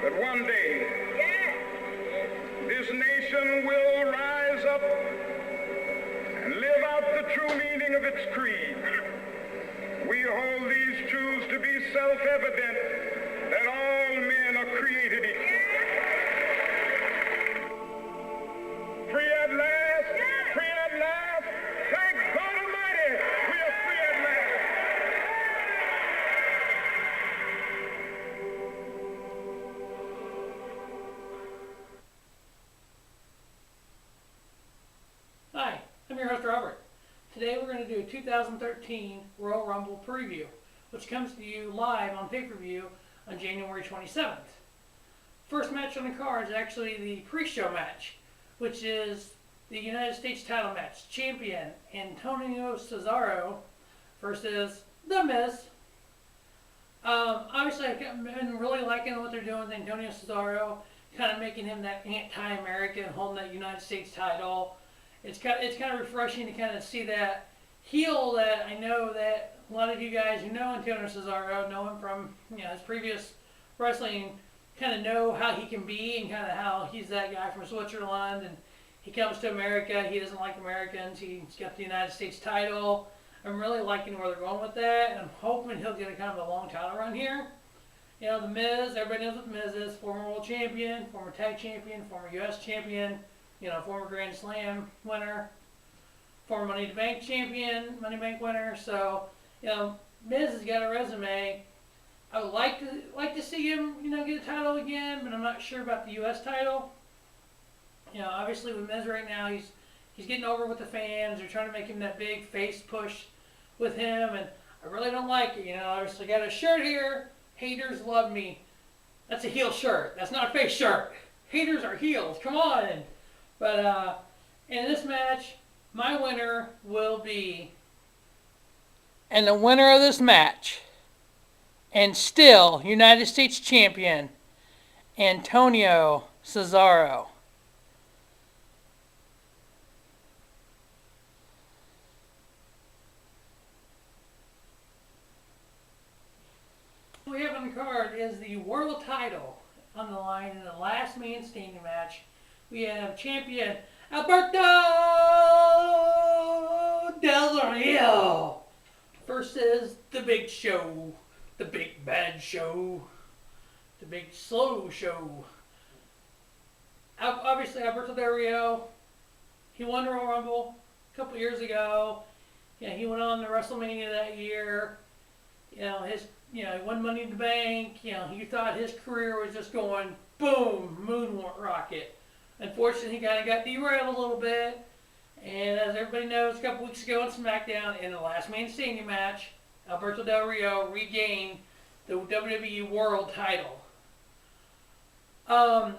that one day this nation will rise up and live out the true meaning of its creed. We hold these truths to be self-evident, that all men are created equal. Free at last, free at last. Thank God Almighty, we are free at last. Hi, I'm your host Robert. Today we're going to do a 2013 Royal Rumble preview, which comes to you live on pay-per-view on January 27th. First match on the card is actually the pre-show match, which is the United States title match. Champion Antonio Cesaro versus The Miz. Obviously, I've been really liking what they're doing with Antonio Cesaro, kind of making him that anti-American, holding that United States title. It's kind of refreshing to kind of see that heel that I know that a lot of you guys who know Antonio Cesaro, know him from his previous wrestling, kind of know how he can be and kind of how he's that guy from Switzerland and he comes to America, he doesn't like Americans, he's got the United States title. I'm really liking where they're going with that, and I'm hoping he'll get a kind of a long title run here. You know, The Miz, everybody knows what The Miz is, former world champion, former tag champion, former U.S. champion, former Grand Slam winner, former Money in the Bank champion, Money in the Bank winner. So, Miz has got a resume. I would like to see him, get a title again, but I'm not sure about the U.S. title. Obviously with Miz right now, he's getting over with the fans. They're trying to make him that big face push with him, and I really don't like it. Obviously got a shirt here. Haters love me. That's a heel shirt. That's not a face shirt. Haters are heels. Come on. But in this match, my winner will be, and the winner of this match, and still United States champion, Antonio Cesaro. What we have on the card is the world title on the line in the last man standing match. We have champion Alberto Del Rio versus the Big Show, the Big Bad Show, the Big Slow Show. Obviously, Alberto Del Rio, he won the Royal Rumble a couple years ago. He went on to WrestleMania that year. He won Money in the Bank. He thought his career was just going boom, moon rocket. Unfortunately, he kind of got derailed a little bit. And as everybody knows, a couple weeks ago on SmackDown, in the last man standing match, Alberto Del Rio regained the WWE World title. I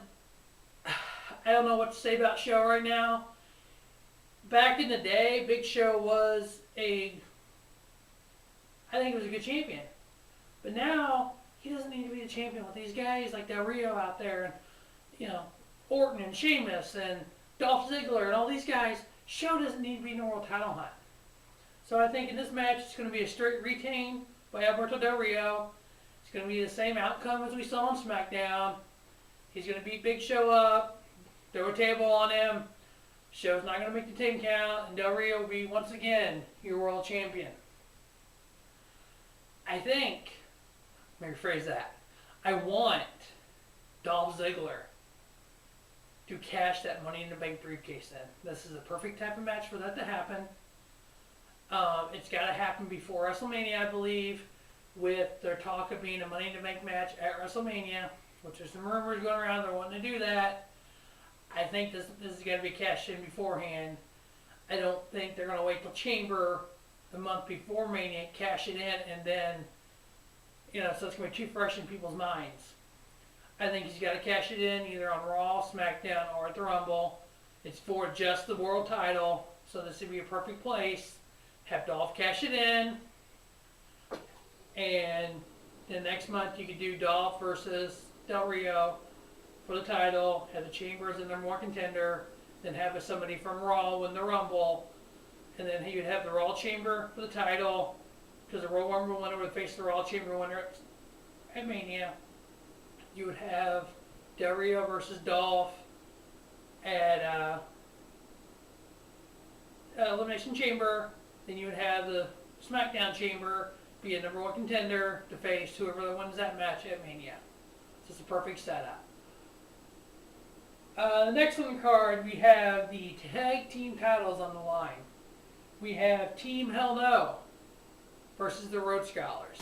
don't know what to say about Show right now. Back in the day, Big Show was I think he was a good champion. But now, he doesn't need to be the champion with these guys like Del Rio out there, and, Orton and Sheamus and Dolph Ziggler and all these guys. Show doesn't need to be in the world title hunt. So I think in this match, it's going to be a straight retain by Alberto Del Rio. It's going to be the same outcome as we saw on SmackDown. He's going to beat Big Show up, throw a table on him. Show's not going to make the 10 count, and Del Rio will be, once again, your world champion. Let me rephrase that. I want Dolph Ziggler to cash that Money in the Bank briefcase in. This is the perfect type of match for that to happen. It's got to happen before WrestleMania, I believe, with their talk of being a Money in the Bank match at WrestleMania, which there's some rumors going around they're wanting to do that. I think this is going to be cashed in beforehand. I don't think they're going to wait till Chamber the month before Mania, cash it in, and then, so it's going to be too fresh in people's minds. I think he's got to cash it in either on Raw, SmackDown, or at the Rumble. It's for just the world title, so this would be a perfect place. Have Dolph cash it in, and then next month you could do Dolph versus Del Rio for the title, have the Chamber as the number one contender, then have somebody from Raw win the Rumble, and then he would have the Raw Chamber for the title, because the Royal Rumble winner would face the Raw Chamber winner at Mania. You would have Del Rio versus Dolph at Elimination Chamber. Then you would have the SmackDown Chamber be a number one contender to face whoever wins that match at Mania. So it's a perfect setup. The next on the card, we have the tag team titles on the line. We have Team Hell No versus the Road Scholars.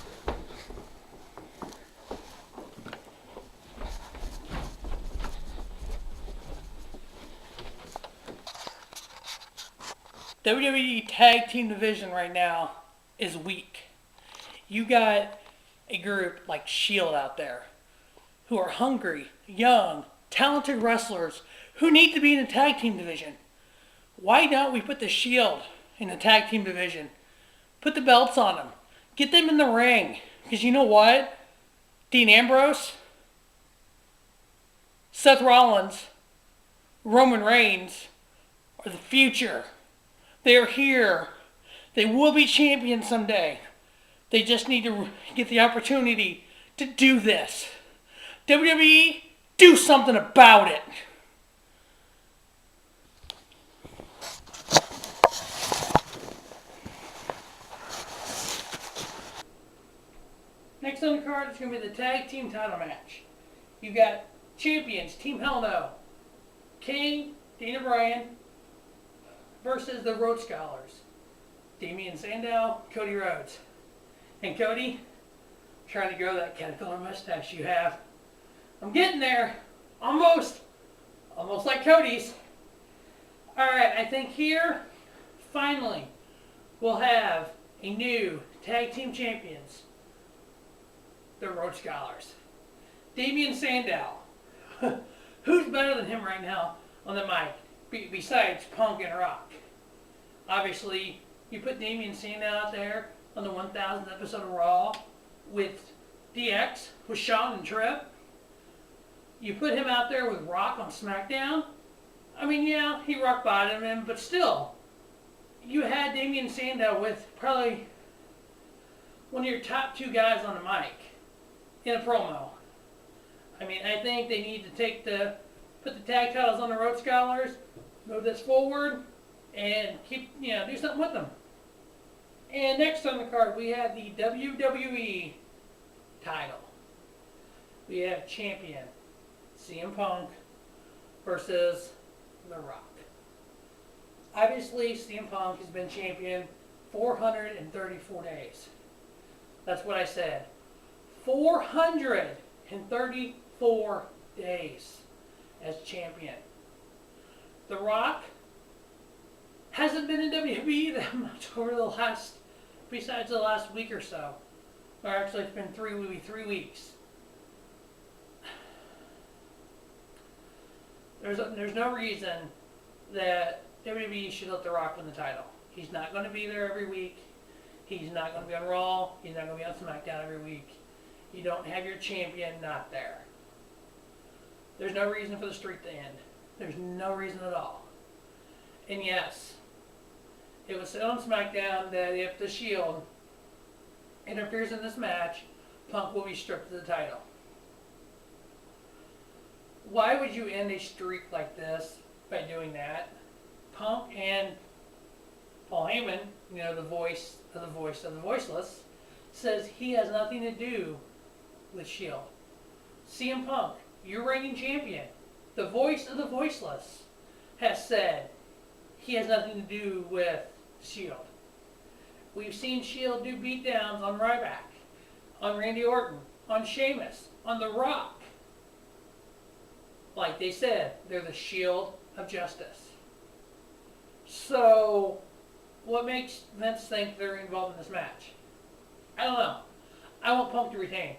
WWE tag team division right now is weak. You got a group like Shield out there who are hungry, young, talented wrestlers who need to be in the tag team division. Why don't we put the Shield in the tag team division? Put the belts on them. Get them in the ring. Because you know what? Dean Ambrose, Seth Rollins, Roman Reigns are the future. They are here. They will be champions someday. They just need to get the opportunity to do this. WWE, do something about it. Next on the card is going to be the tag team title match. You got champions, Team Hell No, King, Daniel Bryan, versus the Road Scholars, Damian Sandow, Cody Rhodes. And Cody, trying to grow that caterpillar mustache you have. I'm getting there. Almost like Cody's. Alright, I think here, finally, we'll have a new tag team champions. The Road Scholars. Damian Sandow. Who's better than him right now on the mic? Besides Punk and Rock. Obviously, you put Damian Sandow out there on the 1000th episode of Raw with DX, with Shawn and Trev. You put him out there with Rock on SmackDown. I mean, yeah, he rock bottomed him, but still, you had Damian Sandow with probably one of your top two guys on the mic in a promo. I mean, I think they need to put the tag titles on the Road Scholars, move this forward, and do something with them. And next on the card, we have the WWE title. We have champion CM Punk versus The Rock. Obviously, CM Punk has been champion 434 days. That's what I said. 434 days as champion. The Rock hasn't been in WWE that much besides the last week or so. Or actually, it's been 3 weeks. There's no reason that WWE should let The Rock win the title. He's not going to be there every week. He's not going to be on Raw. He's not going to be on SmackDown every week. You don't have your champion not there. There's no reason for the streak to end. There's no reason at all. And yes, it was said on SmackDown that if the Shield interferes in this match, Punk will be stripped of the title. Why would you end a streak like this by doing that? Punk and Paul Heyman, the voice of the voiceless, says he has nothing to do with Shield. CM Punk, your reigning champion, the voice of the voiceless, has said he has nothing to do with Shield. We've seen Shield do beatdowns on Ryback, on Randy Orton, on Sheamus, on The Rock. Like they said, they're the Shield of Justice. So, what makes Vince think they're involved in this match? I don't know. I want Punk to retain.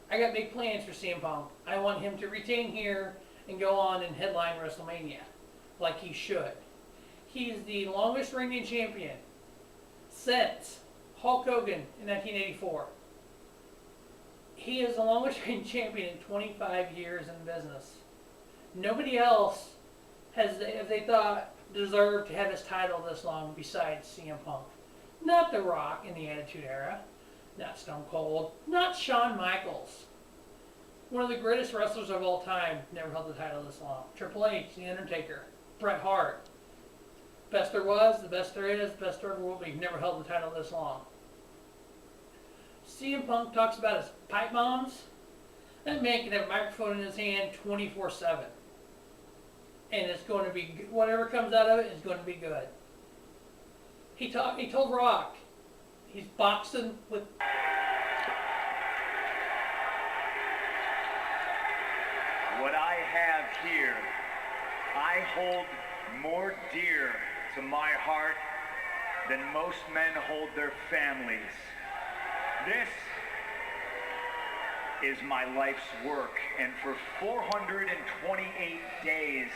I got big plans for CM Punk. I want him to retain here and go on and headline WrestleMania, like he should. He's the longest reigning champion since Hulk Hogan in 1984. He is the longest reigning champion in 25 years in business. Nobody else has, if they thought, deserved to have his title this long besides CM Punk. Not The Rock in the Attitude Era. Not Stone Cold. Not Shawn Michaels. One of the greatest wrestlers of all time never held the title this long. Triple H, The Undertaker, Bret Hart. Best there was, the best there is, the best there ever will be. Never held the title this long. CM Punk talks about his pipe bombs. That man can have a microphone in his hand 24/7. And it's going to be, whatever comes out of it is going to be good. He told Rock, he's boxing with... What I have here, I hold more dear to my heart than most men hold their families. This is my life's work, and for 428 days,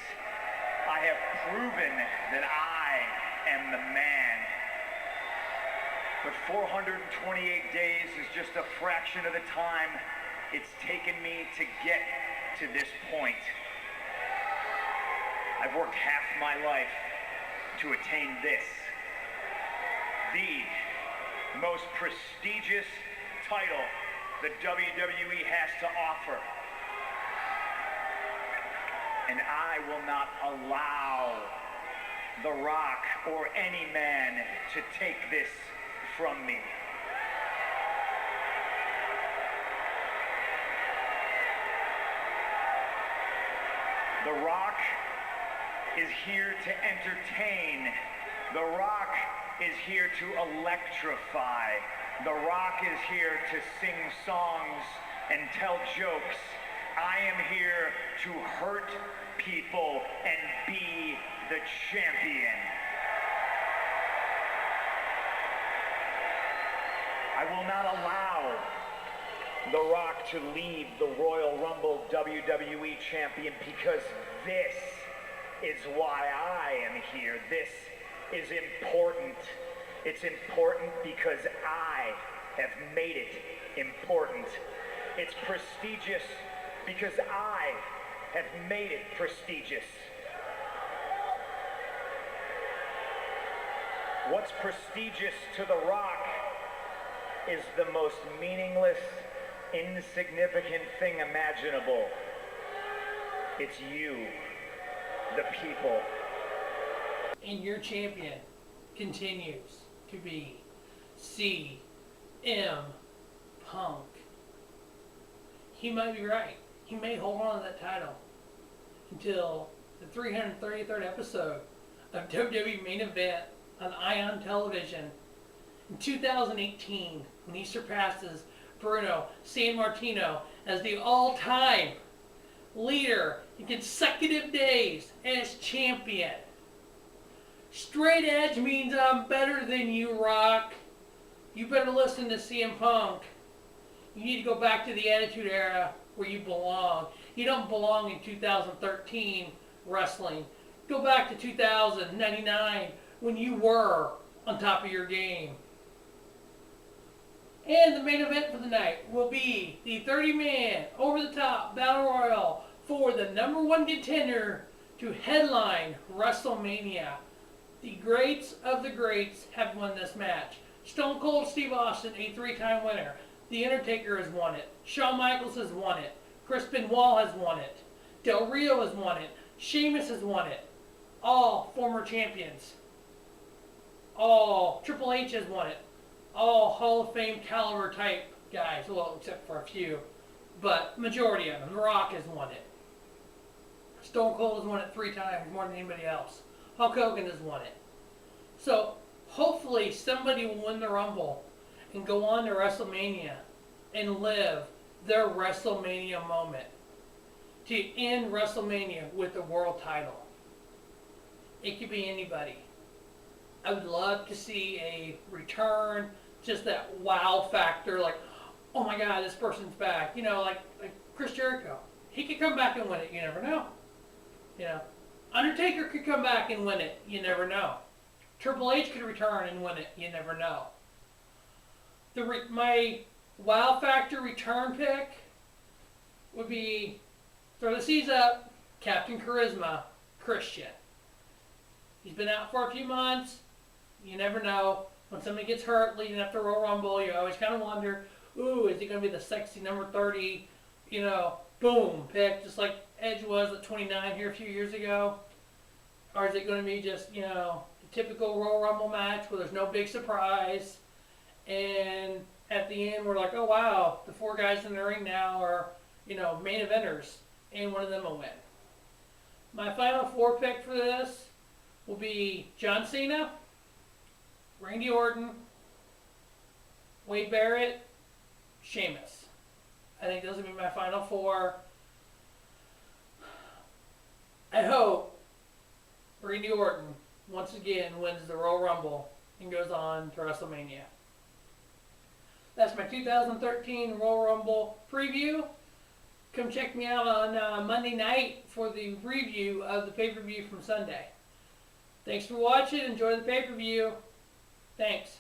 I have proven that I am the man. But 428 days is just a fraction of the time it's taken me to get to this point. I've worked half my life to attain this. The most prestigious title the WWE has to offer. And I will not allow The Rock or any man to take this from me. The Rock is here to entertain. The Rock is here to electrify. The Rock is here to sing songs and tell jokes. I am here to hurt people and be the champion. I will not allow The Rock to leave the Royal Rumble WWE champion, because this is why I am here. This is important. It's important because I have made it important. It's prestigious because I have made it prestigious. What's prestigious to The Rock is the most meaningless, insignificant thing imaginable. It's you, the people. And your champion continues to be CM Punk. He might be right. He may hold on to that title until the 333rd episode of WWE Main Event on Ion Television in 2018, when he surpasses Bruno Sammartino as the all-time leader in consecutive days as champion. Straight edge means I'm better than you, Rock. You better listen to CM Punk. You need to go back to the Attitude Era where you belong. You don't belong in 2013 wrestling. Go back to 2099 when you were on top of your game. And the main event for the night will be the 30-man over-the-top battle royal for the #1 contender to headline WrestleMania. The greats of the greats have won this match. Stone Cold Steve Austin, a 3-time winner. The Undertaker has won it. Shawn Michaels has won it. Chris Benoit has won it. Del Rio has won it. Sheamus has won it. All former champions. All Triple H has won it. All Hall of Fame caliber type guys, well, except for a few, but majority of them. The Rock has won it. Stone Cold has won it 3 times, more than anybody else. Hulk Hogan has won it. So hopefully somebody will win the Rumble and go on to WrestleMania and live their WrestleMania moment to end WrestleMania with the world title. It could be anybody. I would love to see a return, just that wow factor, like, oh my God, this person's back. You know, like Chris Jericho. He could come back and win it. You never know. You know, Undertaker could come back and win it. You never know. Triple H could return and win it. You never know. My wow factor return pick would be, throw the C's up, Captain Charisma, Christian. He's been out for a few months. You never know. When somebody gets hurt leading up to Royal Rumble, you always kind of wonder, ooh, is he going to be the sexy number 30 boom, pick, just like Edge was at 29 here a few years ago? Or is it going to be just, the typical Royal Rumble match where there's no big surprise, and at the end we're like, oh wow, the 4 guys in the ring now are, main eventers, and one of them will win. My final 4 pick for this will be John Cena, Randy Orton, Wade Barrett, Sheamus. I think those will be my final 4. I hope Randy Orton once again wins the Royal Rumble and goes on to WrestleMania. That's my 2013 Royal Rumble preview. Come check me out on Monday night for the review of the pay-per-view from Sunday. Thanks for watching. Enjoy the pay-per-view. Thanks.